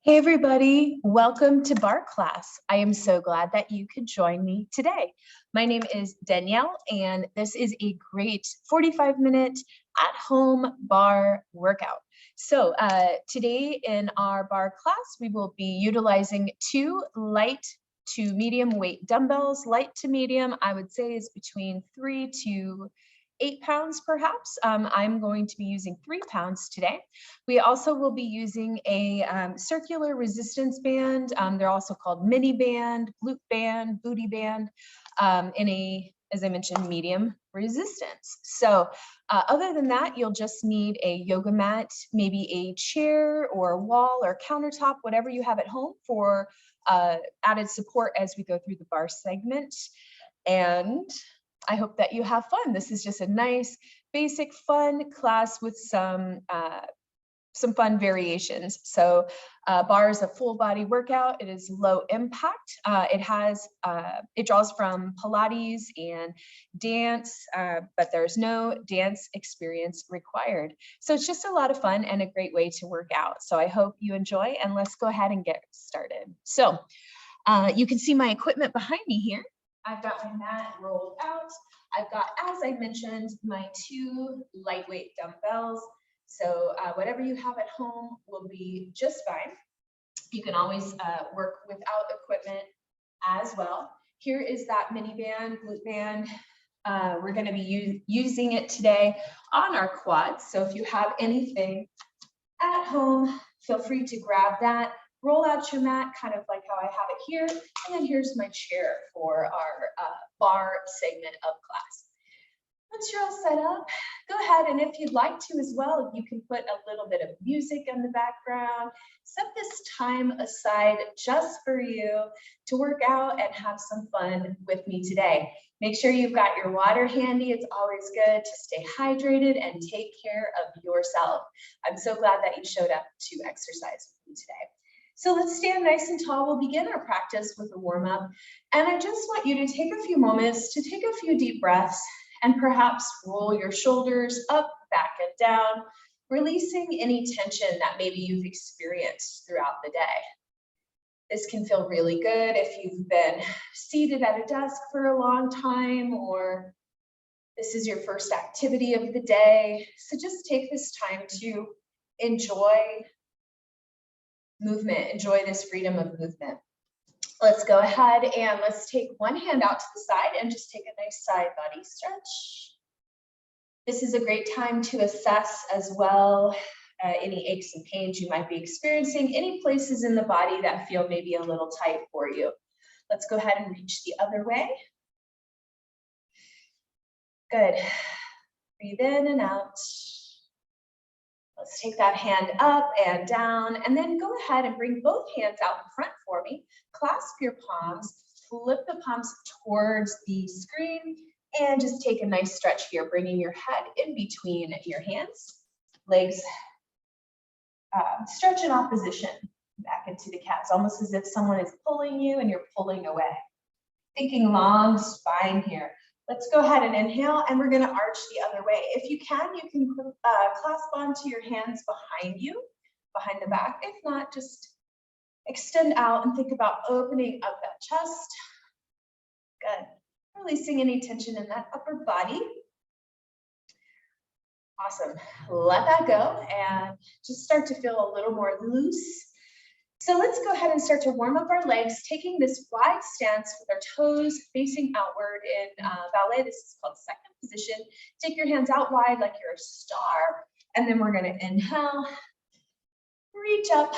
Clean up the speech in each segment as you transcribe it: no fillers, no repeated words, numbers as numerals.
Hey everybody, welcome to Barre class. I am so glad that you could join me today. My name is Danielle and this is a great 45-minute at-home barre workout. So today in our barre class, we will be utilizing 2 light to medium weight dumbbells. Light to medium, I would say, is between 3 to 8 pounds perhaps. I'm going to be using 3 pounds today. We also will be using a circular resistance band. They're also called mini band, glute band, booty band, in a, as I mentioned, medium resistance. So other than that, you'll just need a yoga mat, maybe a chair or wall or countertop, whatever you have at home for added support as we go through the barre segment. And I hope that you have fun. This is just a nice, basic, fun class with some fun variations. So barre is a full body workout. It is low impact. It draws from Pilates and dance, but there's no dance experience required. So it's just a lot of fun and a great way to work out. So I hope you enjoy, and let's go ahead and get started. So you can see my equipment behind me here. I've got my mat rolled out. I've got, as I mentioned, my 2 lightweight dumbbells. So whatever you have at home will be just fine. You can always work without equipment as well. Here is that mini band, glute band. We're going to be using it today on our quads. So if you have anything at home, feel free to grab that. Roll out your mat, kind of like how I have it here. And then here's my chair for our barre segment of class. Once you're all set up, go ahead, and if you'd like to as well, you can put a little bit of music in the background. Set this time aside just for you to work out and have some fun with me today. Make sure you've got your water handy. It's always good to stay hydrated and take care of yourself. I'm so glad that you showed up to exercise with me today. So let's stand nice and tall. We'll begin our practice with a warm-up. And I just want you to take a few moments to take a few deep breaths and perhaps roll your shoulders up, back, and down, releasing any tension that maybe you've experienced throughout the day. This can feel really good if you've been seated at a desk for a long time, or this is your first activity of the day. So just take this time to enjoy movement, enjoy this freedom of movement. Let's go ahead and let's take one hand out to the side and just take a nice side body stretch. This is a great time to assess as well any aches and pains you might be experiencing, any places in the body that feel maybe a little tight for you. Let's go ahead and reach the other way. Good. Breathe in and out. Let's take that hand up and down, and then go ahead and bring both hands out in front for me. Clasp your palms, flip the palms towards the screen, and just take a nice stretch here, bringing your head in between your hands. Legs stretch in opposition back into the cat. It's almost as if someone is pulling you and you're pulling away. Thinking long spine here. Let's go ahead and inhale, and we're going to arch the other way. If you can clasp onto your hands behind you, behind the back. If not, just extend out and think about opening up that chest. Good. Releasing any tension in that upper body. Awesome. Let that go and just start to feel a little more loose. So let's go ahead and start to warm up our legs, taking this wide stance with our toes facing outward in ballet. This is called second position. Take your hands out wide like you're a star, and then we're going to inhale, reach up,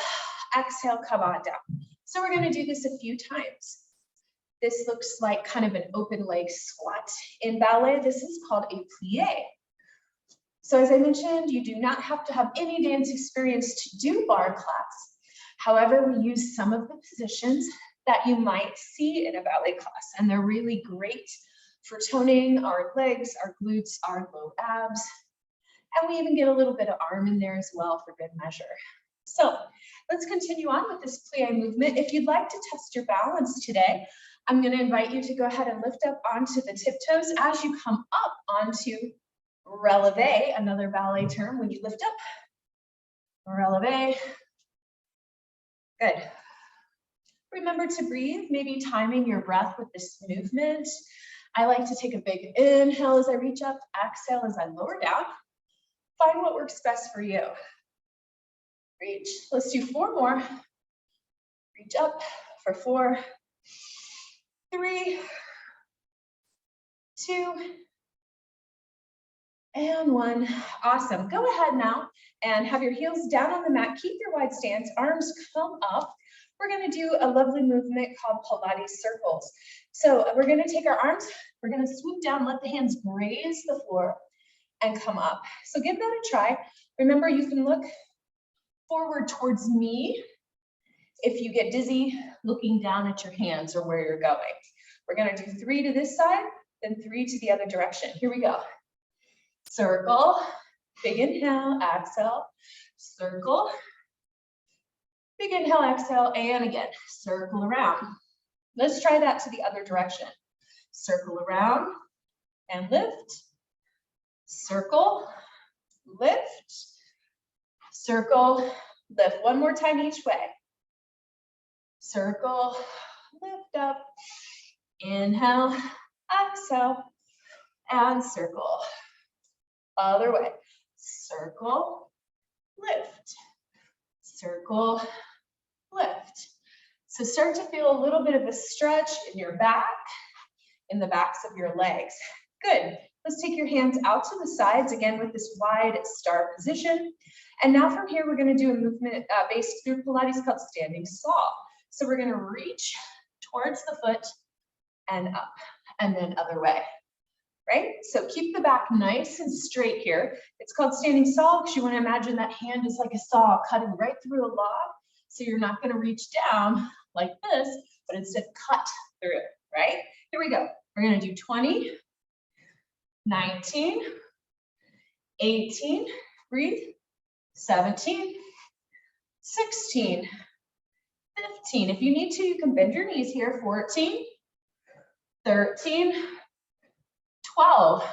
exhale, come on down. So we're going to do this a few times. This looks like kind of an open leg squat. In ballet, this is called a plie. So as I mentioned, you do not have to have any dance experience to do barre class. However, we use some of the positions that you might see in a ballet class, and they're really great for toning our legs, our glutes, our low abs, and we even get a little bit of arm in there as well for good measure. So let's continue on with this plie movement. If you'd like to test your balance today, I'm going to invite you to go ahead and lift up onto the tiptoes as you come up onto releve, another ballet term when you lift up. Releve. Good. Remember to breathe, maybe timing your breath with this movement. I like to take a big inhale as I reach up, exhale as I lower down. Find what works best for you. Reach. Let's do 4 more. Reach up for 4, 3, 2, and 1. Awesome. Go ahead now and have your heels down on the mat. Keep your wide stance. Arms come up. We're going to do a lovely movement called Pilates circles. So we're going to take our arms. We're going to swoop down, let the hands graze the floor, and come up. So give that a try. Remember, you can look forward towards me if you get dizzy looking down at your hands or where you're going. We're going to do 3 to this side, then 3 to the other direction. Here we go. Circle, big inhale, exhale, circle, big inhale, exhale, and again, circle around. Let's try that to the other direction. Circle around and lift, circle, lift, circle, lift. One more time each way. Circle, lift up, inhale, exhale, and circle. Other way. Circle, lift, circle, lift. So start to feel a little bit of a stretch in your back, in the backs of your legs. Good. Let's take your hands out to the sides again with this wide star position. And now from here, we're going to do a movement based through Pilates called standing saw. So we're going to reach towards the foot and up, and then other way. Right? So keep the back nice and straight here. It's called standing saw because you want to imagine that hand is like a saw cutting right through a log. So you're not going to reach down like this, but instead cut through, right? Here we go. We're going to do 20, 19, 18, breathe, 17, 16, 15. If you need to, you can bend your knees here. 14, 13, 12,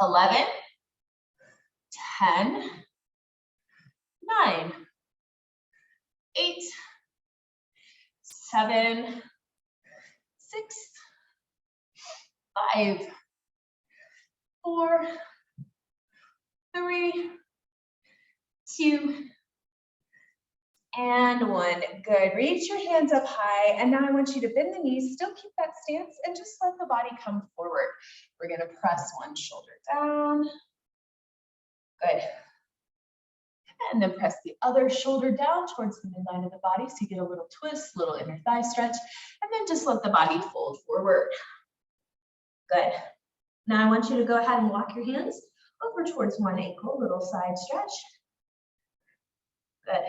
11, 10, 9, 8, 7, 6, 5, 4, 3, 2, and 1. Good. Reach your hands up high. And now I want you to bend the knees, still keep that stance, and just let the body come forward. We're going to press one shoulder down. Good. And then press the other shoulder down towards the midline of the body so you get a little twist, little inner thigh stretch, and then just let the body fold forward. Good. Now I want you to go ahead and walk your hands over towards one ankle, little side stretch. Good.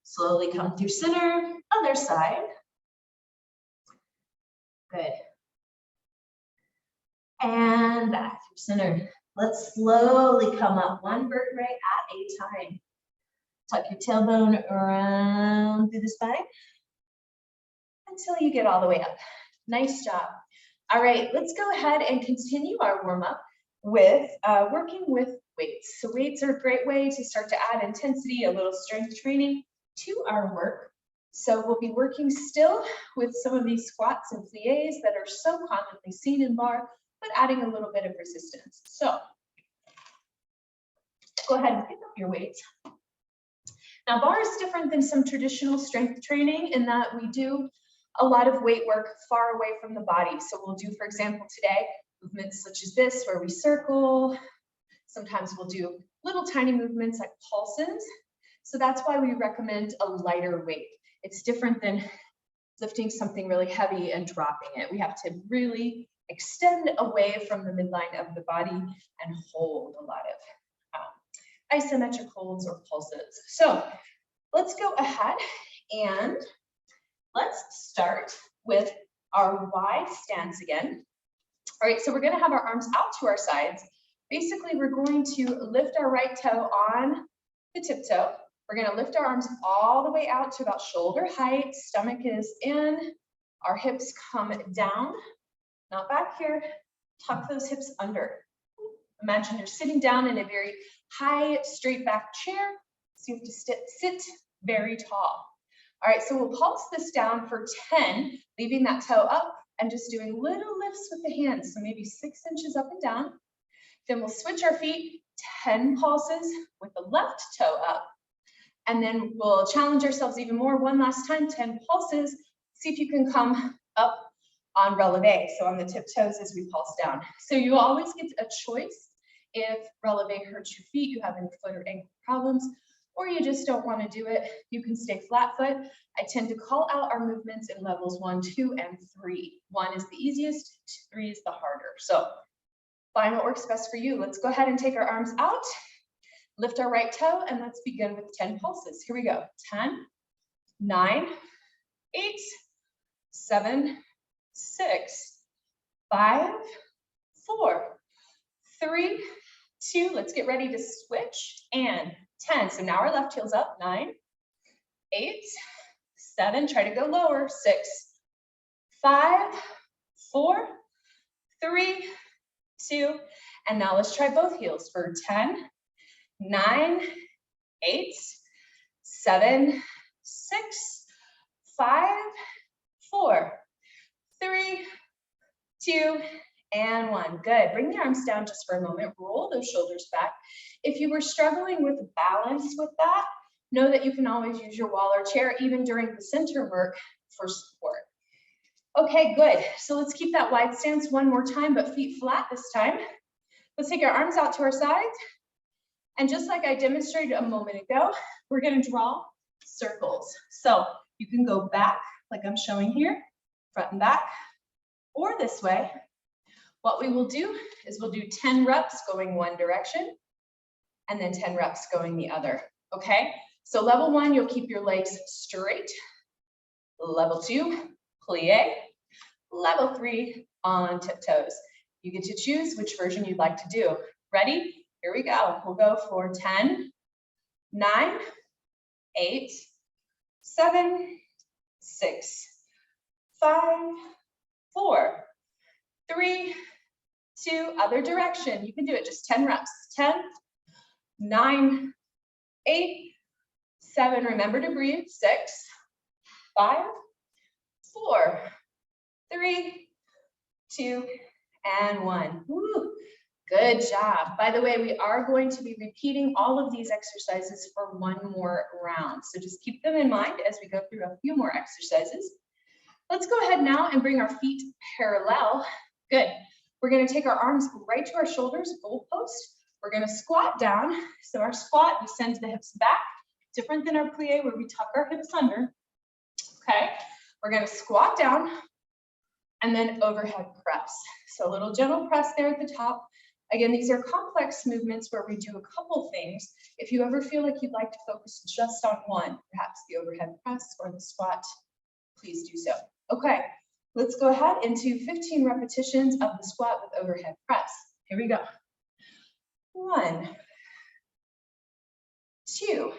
Slowly come through center, other side. Good. And back through center. Let's slowly come up one vertebrae at a time. Tuck your tailbone around through the spine until you get all the way up. Nice job. All right, let's go ahead and continue our warm-up with working with weights. So weights are a great way to start to add intensity, a little strength training to our work. So we'll be working still with some of these squats and pliés that are so commonly seen in bar, but adding a little bit of resistance. So go ahead and pick up your weights. Now bar is different than some traditional strength training in that we do a lot of weight work far away from the body. So we'll do, for example, today, movements such as this, where we circle. Sometimes we'll do little tiny movements like pulses. So that's why we recommend a lighter weight. It's different than lifting something really heavy and dropping it. We have to really extend away from the midline of the body and hold a lot of isometric holds or pulses. So let's go ahead and let's start with our wide stance again. All right, so we're going to have our arms out to our sides. Basically, we're going to lift our right toe on the tip toe. We're going to lift our arms all the way out to about shoulder height. Stomach is in. Our hips come down, not back here. Tuck those hips under. Imagine you're sitting down in a very high, straight back chair. So you have to sit very tall. All right, so we'll pulse this down for 10, leaving that toe up and just doing little lifts with the hands. So maybe 6 inches up and down. Then we'll switch our feet, 10 pulses with the left toe up. And then we'll challenge ourselves even more one last time, 10 pulses. See if you can come up on releve, so on the tiptoes as we pulse down. So you always get a choice. If releve hurts your feet, you have any foot or ankle problems, or you just don't want to do it, you can stay flat foot. I tend to call out our movements in levels 1, 2, and 3. 1 is the easiest, 3 is the harder. So find what works best for you. Let's go ahead and take our arms out, lift our right toe, and let's begin with 10 pulses. Here we go. 10, 9, 8, 7, 6, 5, 4, 3, 2. Let's get ready to switch. And 10. So now our left heel's up. 9, 8, 7. Try to go lower. 6, 5, 4, 3, 2. And now let's try both heels for 10, 9, 8, 7, 6, 5, 4, 3, 2, and 1. Good. Bring the arms down just for a moment. Roll those shoulders back. If you were struggling with balance with that, know that you can always use your wall or chair even during the center work for support. Okay, good. So let's keep that wide stance one more time, but feet flat this time. Let's take our arms out to our sides. And just like I demonstrated a moment ago, we're going to draw circles. So you can go back like I'm showing here, front and back, or this way. What we will do is we'll do 10 reps going one direction and then 10 reps going the other. Okay, so level 1, you'll keep your legs straight. Level 2, plie. Level 3, on tiptoes. You get to choose which version you'd like to do. Ready? Here we go. We'll go for 10, 9, 8, 7, 6, 5, 4, 3, 2, other direction. You can do it just 10 reps. 10, 9, 8, 7. Remember to breathe. 6, 5, 4, 3, 2, and 1. Woo. Good job. By the way, we are going to be repeating all of these exercises for one more round. So just keep them in mind as we go through a few more exercises. Let's go ahead now and bring our feet parallel. Good. We're going to take our arms right to our shoulders, goalpost. We're going to squat down. So our squat, we send the hips back, different than our plie where we tuck our hips under. Okay. We're going to squat down and then overhead press. So a little gentle press there at the top. Again, these are complex movements where we do a couple things. If you ever feel like you'd like to focus just on one, perhaps the overhead press or the squat, please do so. Okay, let's go ahead into 15 repetitions of the squat with overhead press. Here we go. 1, 2,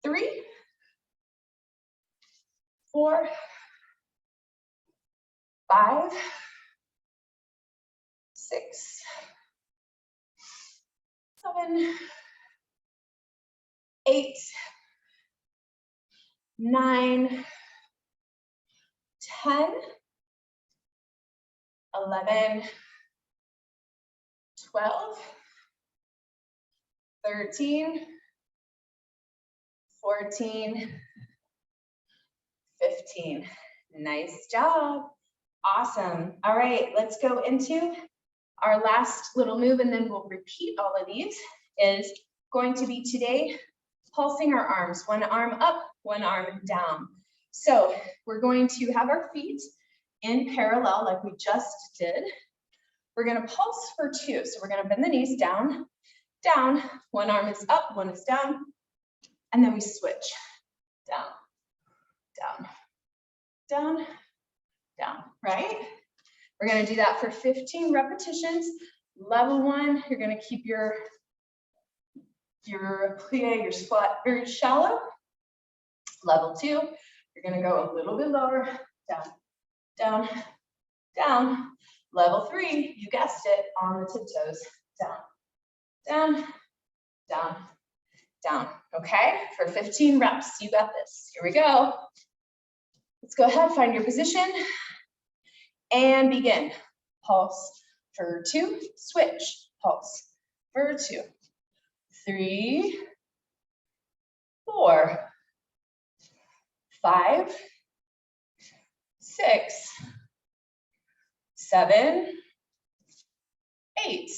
3, 4, 5, 6, 7, 8, 9, 10, 11, 12, 13, 14, 15. Nice job. Awesome. All right, let's go into our last little move, and then we'll repeat all of these. Is going to be today pulsing our arms, one arm up, one arm down. So we're going to have our feet in parallel like we just did. We're going to pulse for 2. So we're going to bend the knees down, down. One arm is up, one is down. And then we switch. Down, down, down, down, right? We're going to do that for 15 repetitions. Level 1, you're going to keep your plie, your squat very shallow. Level 2, you're going to go a little bit lower, down, down, down. Level 3, you guessed it, on the tiptoes, down, down, down, down, okay? For 15 reps, you got this. Here we go. Let's go ahead, find your position, and begin. Pulse for 2, switch, pulse for 2, 3, 4, 5, 6, 7, 8,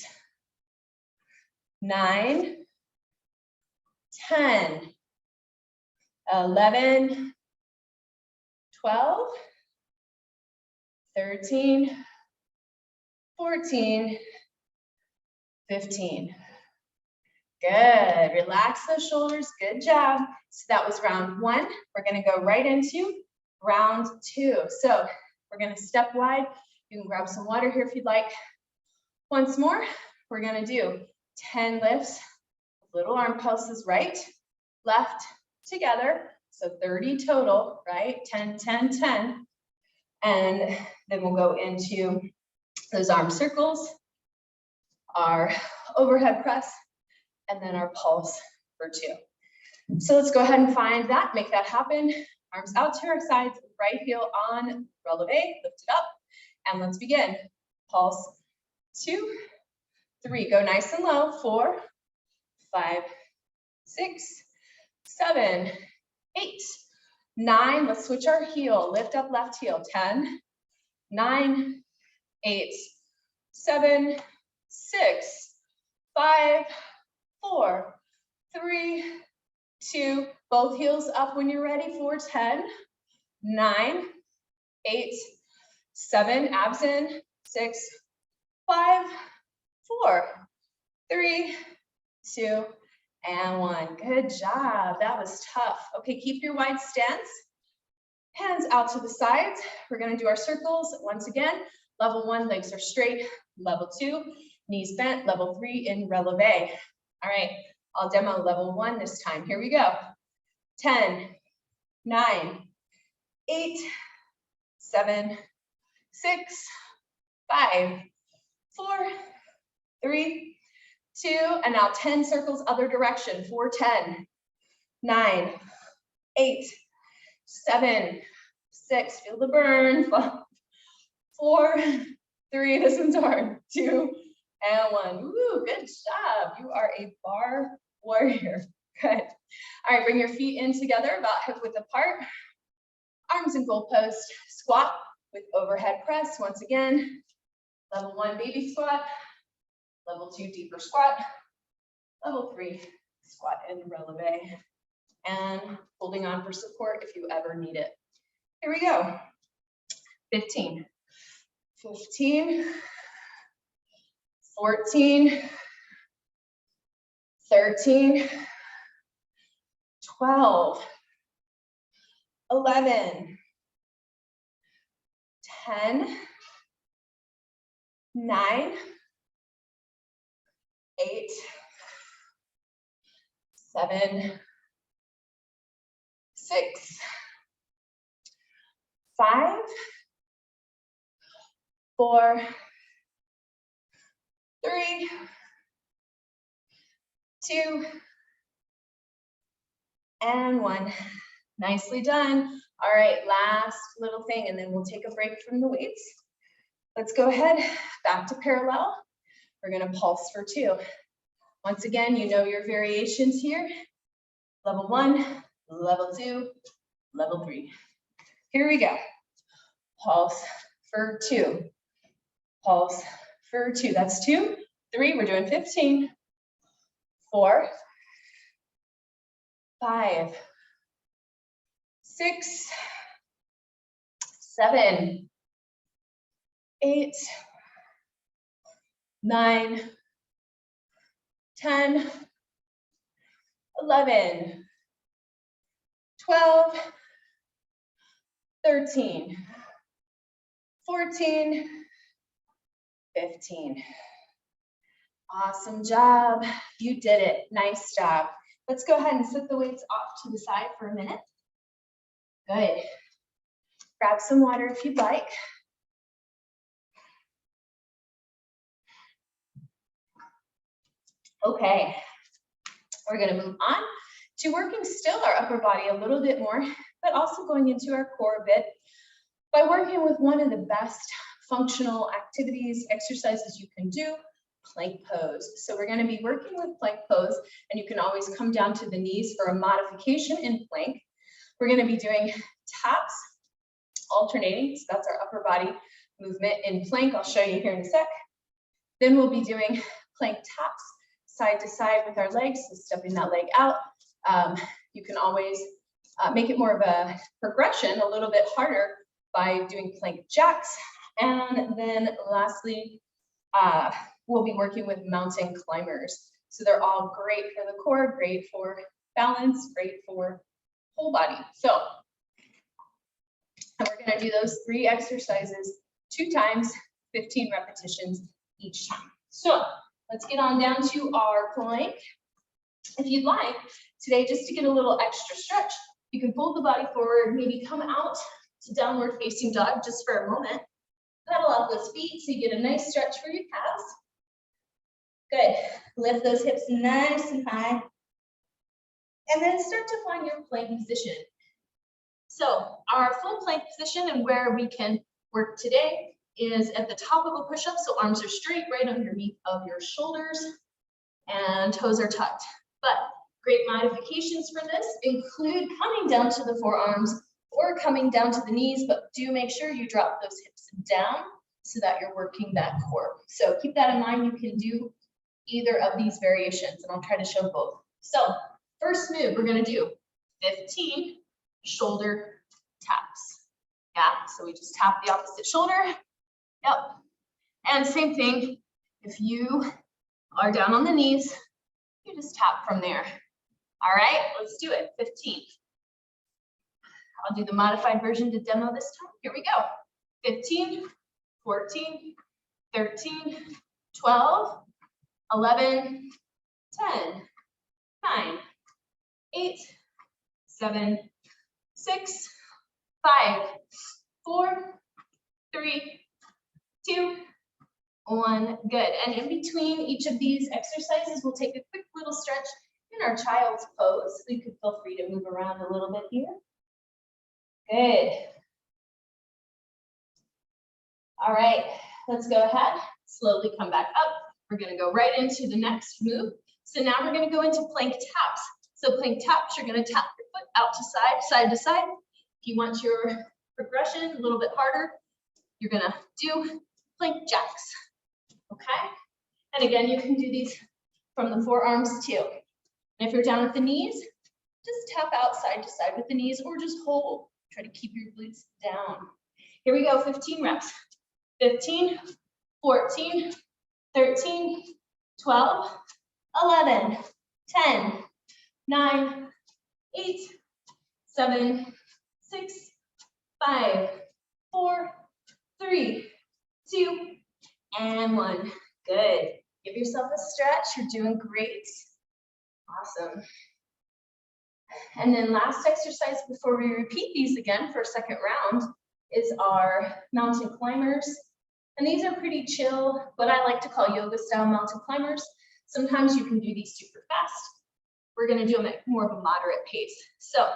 9, 10, 11, 12, 13, 14, 15. Good, relax those shoulders, good job. So that was round 1. We're gonna go right into round 2. So we're gonna step wide. You can grab some water here if you'd like. Once more, we're gonna do 10 lifts, little arm pulses, right, left, together. So 30 total, right? 10, 10, 10. And then we'll go into those arm circles, our overhead press, and then our pulse for 2. So let's go ahead and find that, make that happen. Arms out to our sides, right heel on releve, lift it up, and let's begin. Pulse 2, 3, go nice and low, 4, 5, 6, 7, 8, 9, let's switch our heel, lift up left heel, 10, 9, 8, 7, 6, 5, 4, 3, 2, both heels up when you're ready for 10, 9, 8, 7, abs in, 6, 5, 4, 3, 2, and 1. Good job. That was tough. Okay, keep your wide stance. Hands out to the sides. We're going to do our circles once again. Level 1, legs are straight. Level 2, knees bent. Level 3 in releve. All right, I'll demo level 1 this time. Here we go. 10, 9, 8, 7, 6, 5, 4, 3, 2, and now 10 circles other direction. 4, 10, 9, 8, 7, 6, feel the burn. 4, 3, this one's hard. 2, and 1. Woo, good job. You are a bar warrior. Good. All right, bring your feet in together, about hip width apart. Arms in goal post. Squat with overhead press. Once again, level 1 baby squat. Level 2 deeper squat. Level 3 squat and releve. And holding on for support if you ever need it. Here we go. 15, 15, 14, 13, 12, 11, 10, 9, 8, 7, 6, 5, 4, 3, 2, and 1. Nicely done. All right, last little thing, and then we'll take a break from the weights. Let's go ahead, back to parallel. We're gonna pulse for 2. Once again, you know your variations here. Level 1, level 2, level 3. Here we go. Pulse for 2. Pulse for 2. That's 2, 3, we're doing 15. 4, 5, 6, 7, 8, 9, 10, 11, 12, 13, 14, 15. Awesome job. You did it. Nice job. Let's go ahead and set the weights off to the side for a minute. Good. Grab some water if you'd like. Okay. We're going to move on to working still our upper body a little bit more, but also going into our core a bit by working with one of the best functional activities, exercises you can do, plank pose. So we're going to be working with plank pose, and you can always come down to the knees for a modification in plank. We're going to be doing taps, alternating, so that's our upper body movement in plank. I'll show you here in a sec. Then we'll be doing plank taps side to side with our legs, so stepping that leg out. You can always make it more of a progression, a little bit harder by doing plank jacks. And then lastly, we'll be working with mountain climbers. So they're all great for the core, great for balance, great for whole body. So and we're going to do those 3 exercises 2 times, 15 repetitions each time. So let's get on down to our plank. If you'd like, today, just to get a little extra stretch, you can fold the body forward, maybe come out to downward facing dog just for a moment. Pedal out those feet so you get a nice stretch for your calves. Good. Lift those hips nice and high. And then start to find your plank position. So our full plank position and where we can work today is at the top of a push-up. So arms are straight right underneath of your shoulders and toes are tucked. But great modifications for this include coming down to the forearms or coming down to the knees, but do make sure you drop those hips down so that you're working that core. So keep that in mind. You can do either of these variations, and I'll try to show both. So first move, we're going to do 15 shoulder taps. Yeah, so we just tap the opposite shoulder. Yep. And same thing, if you are down on the knees, you just tap from there. All right, let's do it. 15. I'll do the modified version to demo this time. Here we go. 15, 14, 13, 12, 11, 10, 9, 8, 7, 6, 5, 4, 3, 2, 1. Good. And in between each of these exercises, we'll take a quick little stretch in our child's pose. You can feel free to move around a little bit here. Good. All right, let's go ahead. Slowly come back up. We're going to go right into the next move. So now we're going to go into plank taps. So plank taps, you're going to tap your foot out to side, side to side. If you want your progression a little bit harder, you're going to do plank jacks. Okay? And again, you can do these from the forearms too. And if you're down at the knees, just tap out side to side with the knees or just hold. Try to keep your glutes down. Here we go, 15 reps. 15, 14, 13, 12, 11, 10, 9, 8, 7, 6, 5, 4, 3, 2, and 1. Good. Give yourself a stretch. You're doing great. Awesome. And then last exercise before we repeat these again for a second round is our mountain climbers. And these are pretty chill, what I like to call yoga style mountain climbers. Sometimes you can do these super fast. We're going to do them at more of a moderate pace. So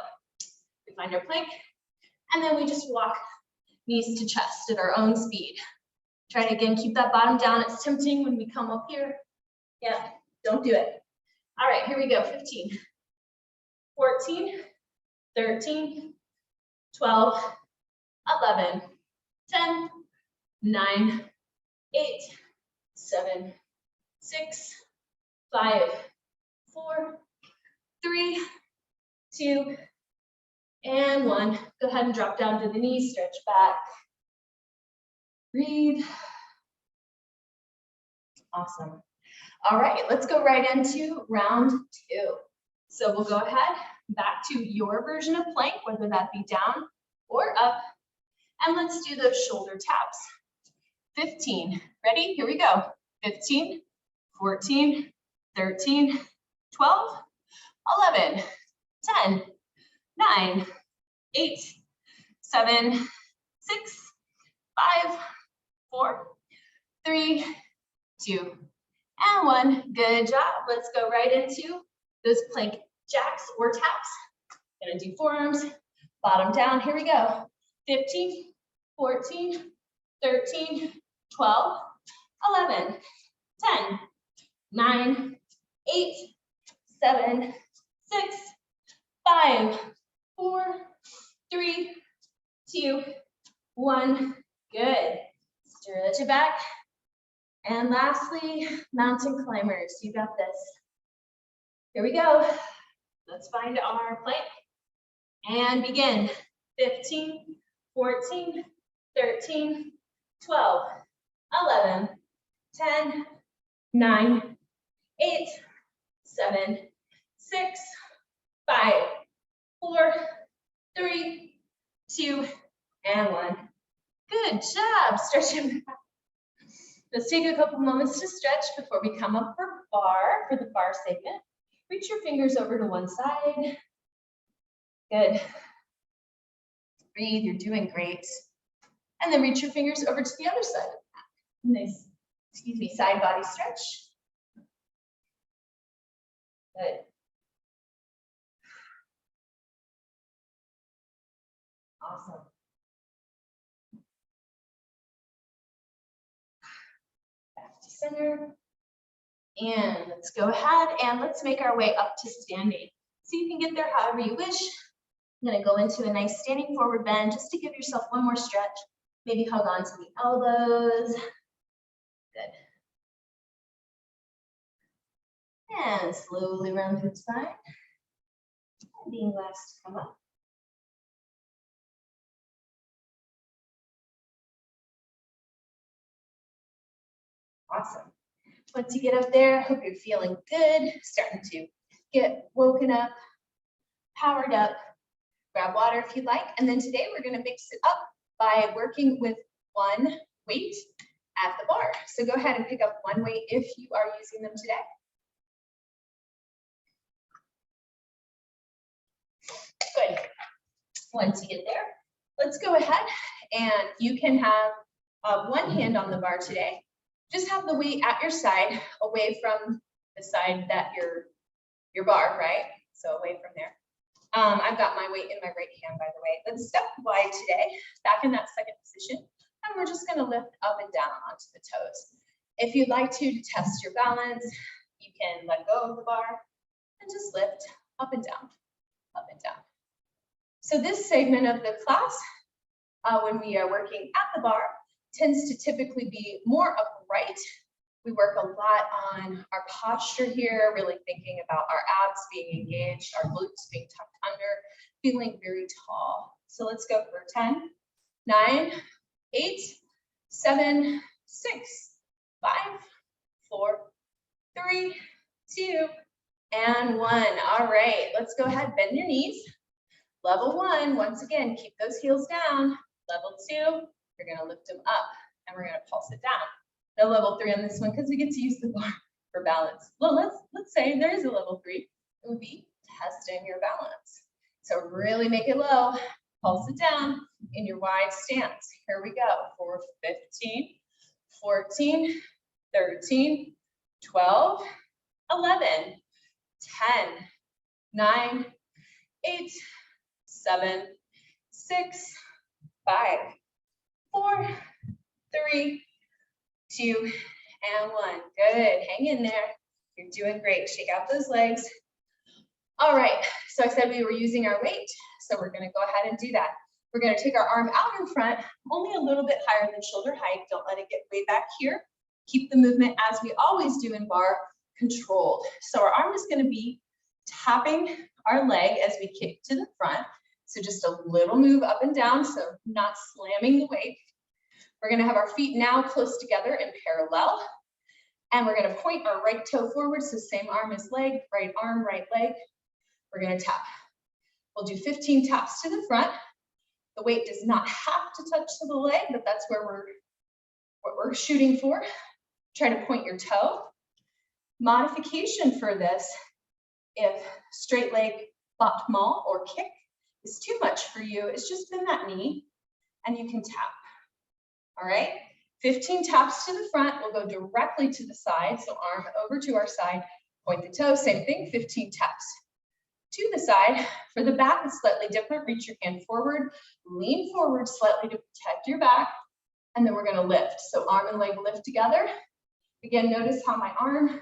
we find our plank and then we just walk knees to chest at our own speed. Try to again keep that bottom down. It's tempting when we come up here. Yeah, don't do it. All right, here we go. 15, 14, 13, 12, 11, 10, 9, 8, 7, 6, 5, 4, 3, 2, and 1. Go ahead and drop down to the knees, stretch back. Breathe. Awesome. All right, let's go right into round 2. So we'll go ahead back to your version of plank, whether that be down or up. And let's do those shoulder taps. 15. Ready? Here we go. 15, 14, 13, 12, 11, 10, 9, 8, 7, 6, 5, 4, 3, 2, and 1. Good job. Let's go right into those plank jacks or taps. Gonna do forearms, bottom down. Here we go. 15, 14, 13, 12, 11, 10, 9, 8, 7, 6, 5, 4, 3, 2, 1. Good. Stretch it back. And lastly, mountain climbers. You got this. Here we go. Let's find our plank and begin. 15, 14, 13, 12, 11, 10, 9, 8, 7, 6, 5, 4, 3, 2, and 1. Good job. Stretch it back. Let's take a couple moments to stretch before we come up for the bar segment. Reach your fingers over to one side. Good. Breathe, you're doing great. And then reach your fingers over to the other side of the mat. Nice, side body stretch. Good. Awesome. Back to center. And let's go ahead and let's make our way up to standing. So you can get there however you wish. I'm gonna go into a nice standing forward bend just to give yourself one more stretch. Maybe hug on to the elbows. Good. And slowly round through the spine. And being last to come up. Awesome. Once you get up there, hope you're feeling good, starting to get woken up, powered up. Grab water if you'd like. And then today we're going to mix it up by working with one weight at the bar. So go ahead and pick up one weight if you are using them today. Good. Once you get there, let's go ahead and you can have one hand on the bar today. Just have the weight at your side, away from the side that your bar, right? So away from there. I've got my weight in my right hand, by the way. Let's step wide today, back in that second position, and we're just gonna lift up and down onto the toes. If you'd like to test your balance, you can let go of the bar and just lift up and down, up and down. So this segment of the class, when we are working at the bar, tends to typically be more upright. We work a lot on our posture here, really thinking about our abs being engaged, our glutes being tucked under, feeling very tall. So let's go for 10, 9, 8, 7, 6, 5, 4, 3, 2, and 1. All right, let's go ahead, bend your knees. Level 1, once again, keep those heels down. Level 2, you're gonna lift them up and we're gonna pulse it down. No level 3 on this one because we get to use the bar for balance. Well, let's say there is a level 3. It would be testing your balance. So really make it low, pulse it down in your wide stance. Here we go for 15, 14, 13, 12, 11, 10, 9, 8, 7, 6, 5, 4, 3, 2, and 1. Good, hang in there. You're doing great. Shake out those legs. All right, so I said we were using our weight, so we're gonna go ahead and do that. We're gonna take our arm out in front, only a little bit higher than shoulder height. Don't let it get way back here. Keep the movement, as we always do in bar, controlled. So our arm is gonna be tapping our leg as we kick to the front. So just a little move up and down, so not slamming the weight. We're gonna have our feet now close together in parallel. And we're gonna point our right toe forward, so same arm as leg, right arm, right leg. We're gonna tap. We'll do 15 taps to the front. The weight does not have to touch to the leg, but that's where what we're shooting for. Try to point your toe. Modification for this, if straight leg battement or kick is too much for you, it's just bend that knee and you can tap. All right, 15 taps to the front. We'll go directly to the side, so arm over to our side, Point the toe, same thing, 15 taps. To the side. For the back, it's slightly different. Reach your hand forward, lean forward slightly to protect your back, and then we're gonna lift. So arm and leg lift together. Again, notice how my arm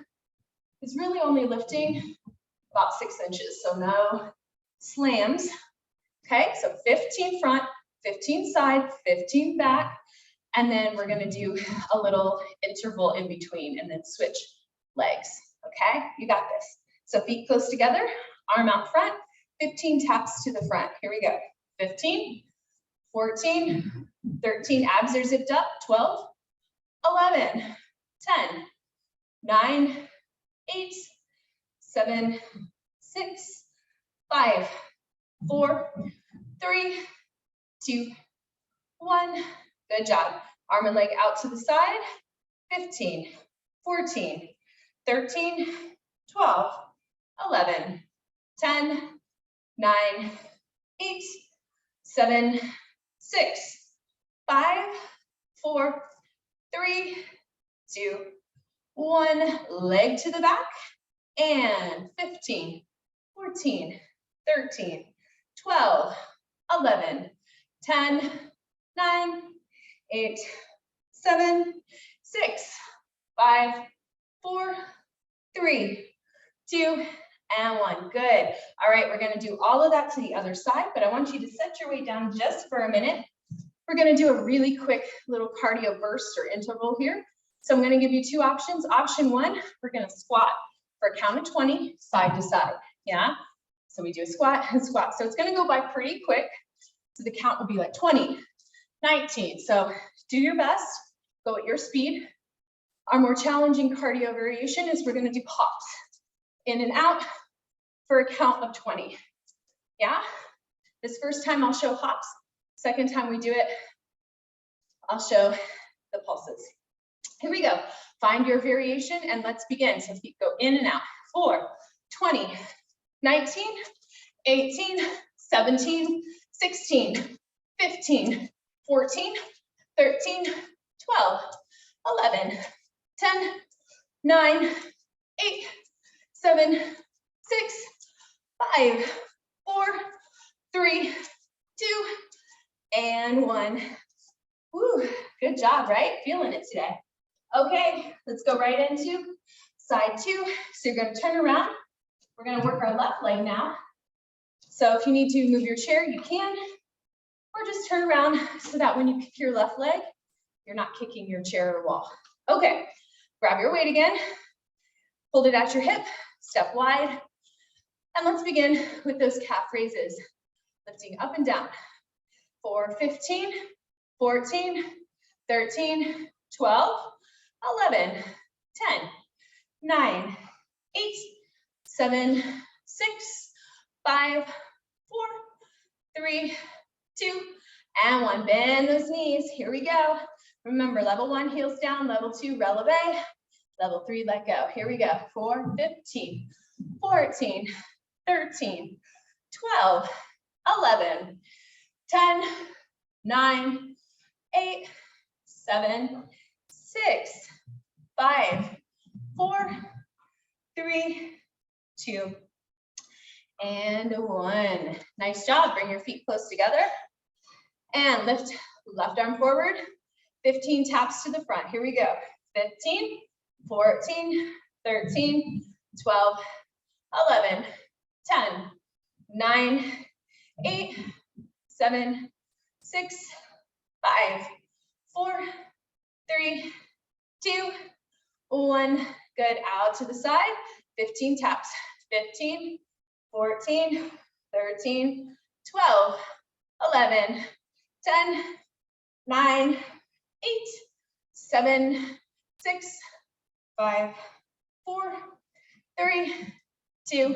is really only lifting about 6 inches, so no slams. Okay, so 15 front, 15 side, 15 back, and then we're gonna do a little interval in between and then switch legs. Okay, you got this. So feet close together, arm out front, 15 taps to the front. Here we go. 15, 14, 13, abs are zipped up, 12, 11, 10, 9, 8, 7, 6, 5, 4, 3, 2, 1. Good job. Arm and leg out to the side. 15, 14, 13, 12, 11, 10, 9, 8, 7, 6, 5, 4, 3, 2, 1. Leg to the back. And 15, 14, 13, 12, 11, 10, 9, 8, 7, 6, 5, 4, 3, 2, and 1. Good. All right, we're going to do all of that to the other side, but I want you to set your weight down just for a minute. We're going to do a really quick little cardio burst or interval here. So I'm going to give you 2 options. Option 1, we're going to squat for a count of 20, side to side. Yeah. So we do a squat and squat. So it's going to go by pretty quick. So the count will be like 20, 19. So do your best. Go at your speed. Our more challenging cardio variation is we're going to do hops in and out for a count of 20. Yeah. This first time I'll show hops. Second time we do it, I'll show the pulses. Here we go. Find your variation and let's begin. So feet go in and out. 4, 20, 19, 18, 17, 16, 15, 14, 13, 12, 11, 10, 9, 8, 7, 6, 5, 4, 3, 2, and 1. Woo, good job, right? Feeling it today. Okay, let's go right into side 2. So you're going to turn around. We're going to work our left leg now. So if you need to move your chair, you can, or just turn around so that when you kick your left leg, you're not kicking your chair or wall. Okay, grab your weight again, hold it at your hip, step wide, and let's begin with those calf raises, lifting up and down. 4, 15, 14, 13, 12, 11, 10, 9, 8, 7, 6, 5, 4, 3, 2, and 1. Bend those knees. Here we go. Remember, level 1, heels down. Level 2, releve. Level 3, let go. Here we go. 4, 15, 14, 13, 12, 11, 10, 9, 8, 7, 6, 5, 4, 3, 2, and 1. Nice job. Bring your feet close together and lift left arm forward. 15 taps to the front. Here we go. 15, 14, 13, 12, 11, 10, 9, 8, 7, 6, 5, 4, 3, 2, 1. Good. Out to the side. 15 taps. 15, 14, 13, 12, 11, 10, 9, 8, 7, 6, 5, 4, 3, 2,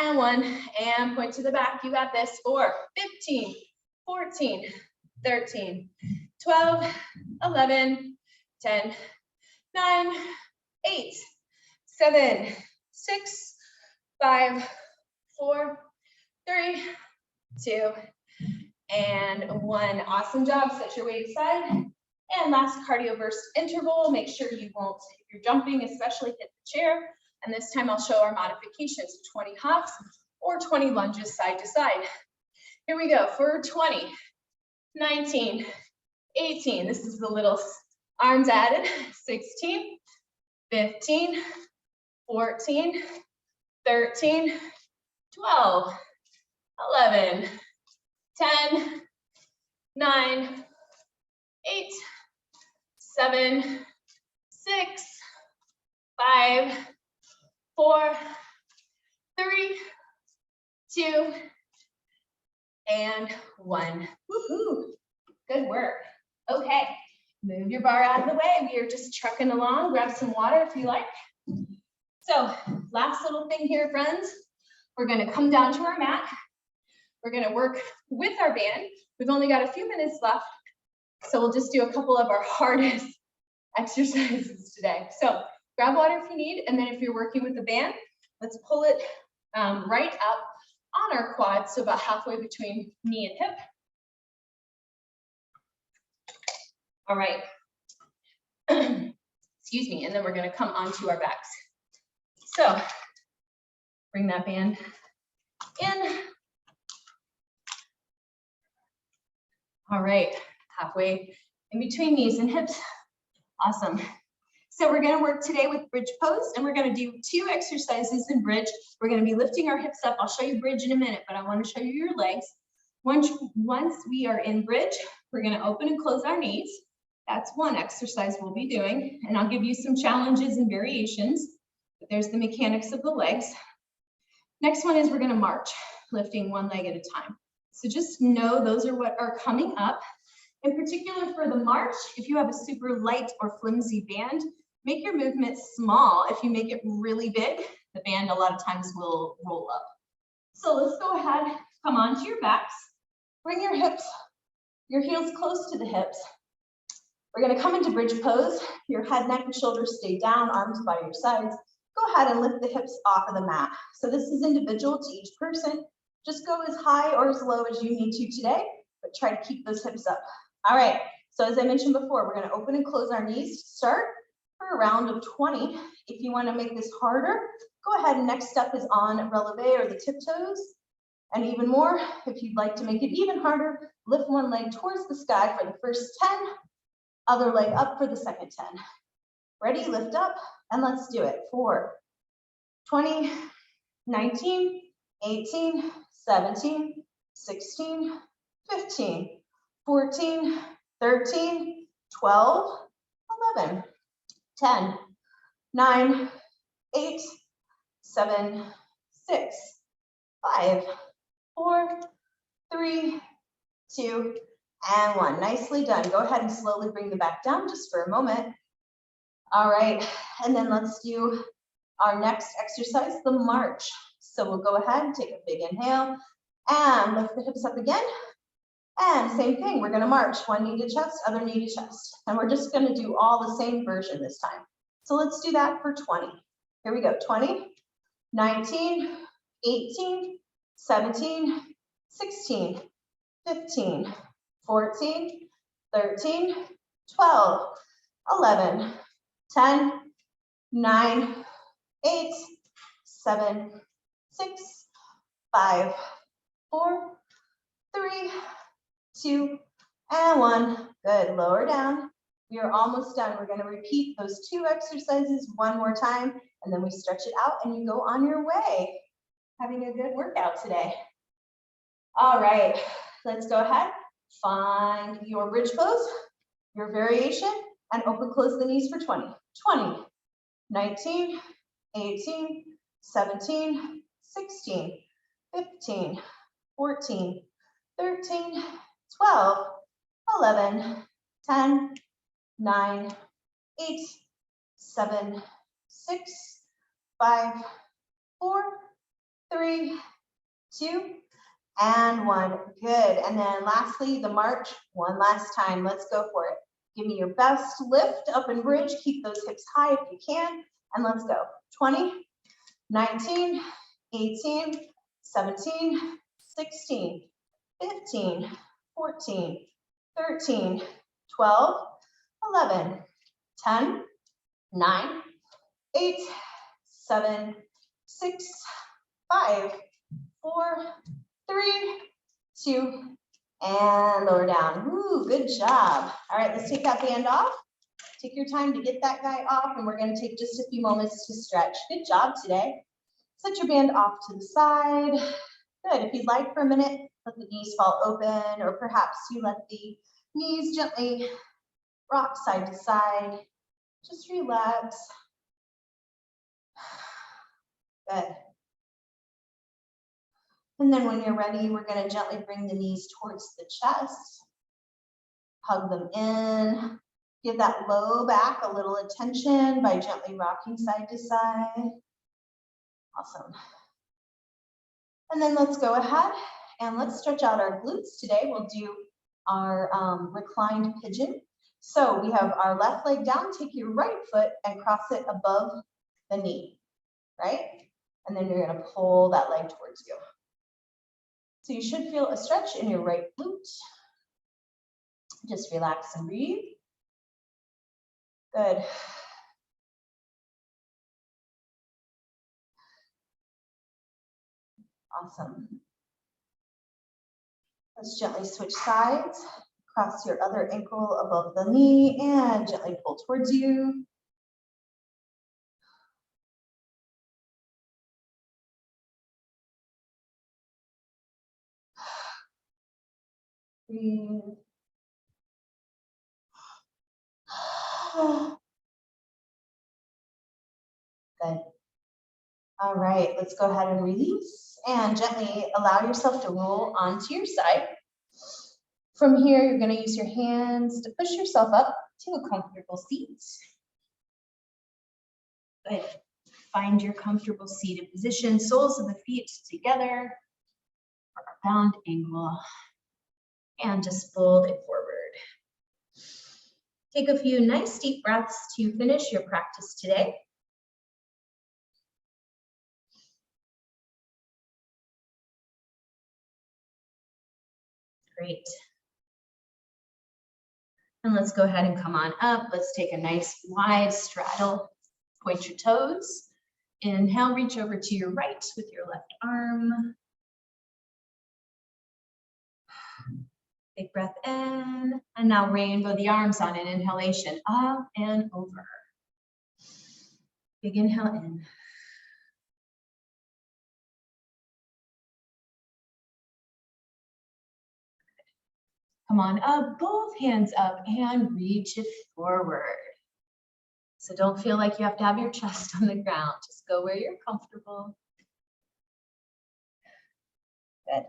and 1. And point to the back. You got this. 4, 15, 14, 13, 12, 11, 10, 9, 8, 7, 6, 5, 4, 3, 2, and 1. Awesome job. Set your weight aside. And last cardio burst interval. Make sure you won't, if you're jumping, especially hit the chair. And this time I'll show our modifications, 20 hops or 20 lunges side to side. Here we go for 20, 19, 18. This is the little arms added, 16, 15, 14, 13, 12, 11, 10, 9, 8, 7, 6, 5, 4, 3, 2, and 1. Woohoo! Good work. Okay, move your bar out of the way. We are just trucking along. Grab some water if you like. So, last little thing here, friends. We're going to come down to our mat. We're going to work with our band. We've only got a few minutes left, so we'll just do a couple of our hardest exercises today. So, grab water if you need, and then if you're working with the band, let's pull it right up on our quads, so about halfway between knee and hip. All right. Excuse me, and then we're going to come onto our backs. So, bring that band in. All right, halfway in between knees and hips. Awesome. So we're going to work today with bridge pose, and we're going to do 2 exercises in bridge. We're going to be lifting our hips up. I'll show you bridge in a minute, but I want to show you your legs. Once we are in bridge, we're going to open and close our knees. That's one exercise we'll be doing, and I'll give you some challenges and variations. But there's the mechanics of the legs. Next one is we're going to march, lifting one leg at a time. So just know those are what are coming up. In particular for the march, if you have a super light or flimsy band, make your movement small. If you make it really big, the band a lot of times will roll up. So let's go ahead, come onto your backs, bring your hips, your heels close to the hips. We're going to come into bridge pose. Your head, neck, and shoulders stay down, arms by your sides. Go ahead and lift the hips off of the mat. So this is individual to each person. Just go as high or as low as you need to today, but try to keep those hips up. All right, so as I mentioned before, we're going to open and close our knees to start for a round of 20. If you want to make this harder, go ahead, and next step is on releve or the tiptoes. And even more, if you'd like to make it even harder, lift one leg towards the sky for the first 10, other leg up for the second 10. Ready, lift up, and let's do it. 4, 20, 19, 18, 17, 16, 15, 14, 13, 12, 11, 10, 9, 8, 7, 6, 5, 4, 3, 2, and 1. Nicely done. Go ahead and slowly bring the back down just for a moment. All right, and then let's do our next exercise, the march. So we'll go ahead and take a big inhale and lift the hips up again. And same thing, we're gonna march, one knee to chest, other knee to chest. And we're just gonna do all the same version this time. So let's do that for 20. Here we go, 20, 19, 18, 17, 16, 15, 14, 13, 12, 11, 10, 9, 8, 7, 6, 5, 4, 3, 2, and 1. Good, lower down. We are almost done. We're going to repeat those 2 exercises one more time, and then we stretch it out and you go on your way. Having a good workout today. All right, let's go ahead. Find your bridge pose, your variation, and open close the knees for 20. 20, 19, 18, 17, 16, 15, 14, 13, 12, 11, 10, 9, 8, 7, 6, 5, 4, 3, 2, and 1. Good. And then lastly, the march one last time. Let's go for it. Give me your best lift up and bridge. Keep those hips high if you can. And let's go. 20, 19, 18, 17, 16, 15, 14, 13, 12, 11, 10, 9, 8, 7, 6, 5, 4, 3, 2, and lower down. Ooh, good job. All right, let's take that band off. Take your time to get that guy off, and we're going to take just a few moments to stretch. Good job today. Set your band off to the side. Good. If you'd like for a minute, let the knees fall open, or perhaps you let the knees gently rock side to side. Just relax. Good. And then when you're ready, we're going to gently bring the knees towards the chest. Hug them in. Give that low back a little attention by gently rocking side to side. Awesome. And then let's go ahead and let's stretch out our glutes. Today we'll do our reclined pigeon. So we have our left leg down. Take your right foot and cross it above the knee, right? And then you're going to pull that leg towards you. So you should feel a stretch in your right glute. Just relax and breathe. Good. Awesome. Let's gently switch sides. Cross your other ankle above the knee and gently pull towards you. Breathe. Good. All right, let's go ahead and release and gently allow yourself to roll onto your side. From here, you're going to use your hands to push yourself up to a comfortable seat. Good. Find your comfortable seated position, soles of the feet together for our bound angle, and just fold it forward. Take a few nice deep breaths to finish your practice today. Great. And let's go ahead and come on up. Let's take a nice wide straddle. Point your toes. Inhale, reach over to your right with your left arm. Big breath in. And now rainbow the arms on an inhalation. Up and over. Big inhale in. Come on up, both hands up and reach it forward. So don't feel like you have to have your chest on the ground. Just go where you're comfortable. Good.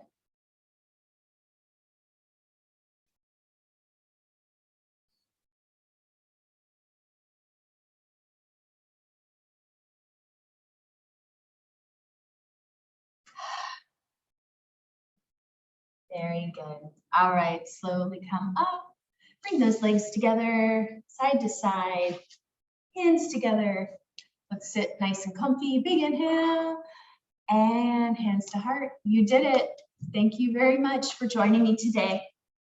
Very good. All right, slowly come up. Bring those legs together, side to side, hands together. Let's sit nice and comfy. Big inhale and hands to heart. You did it. Thank you very much for joining me today.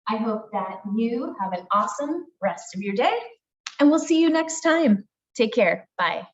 I hope that you have an awesome rest of your day, and we'll see you next time. Take care. Bye.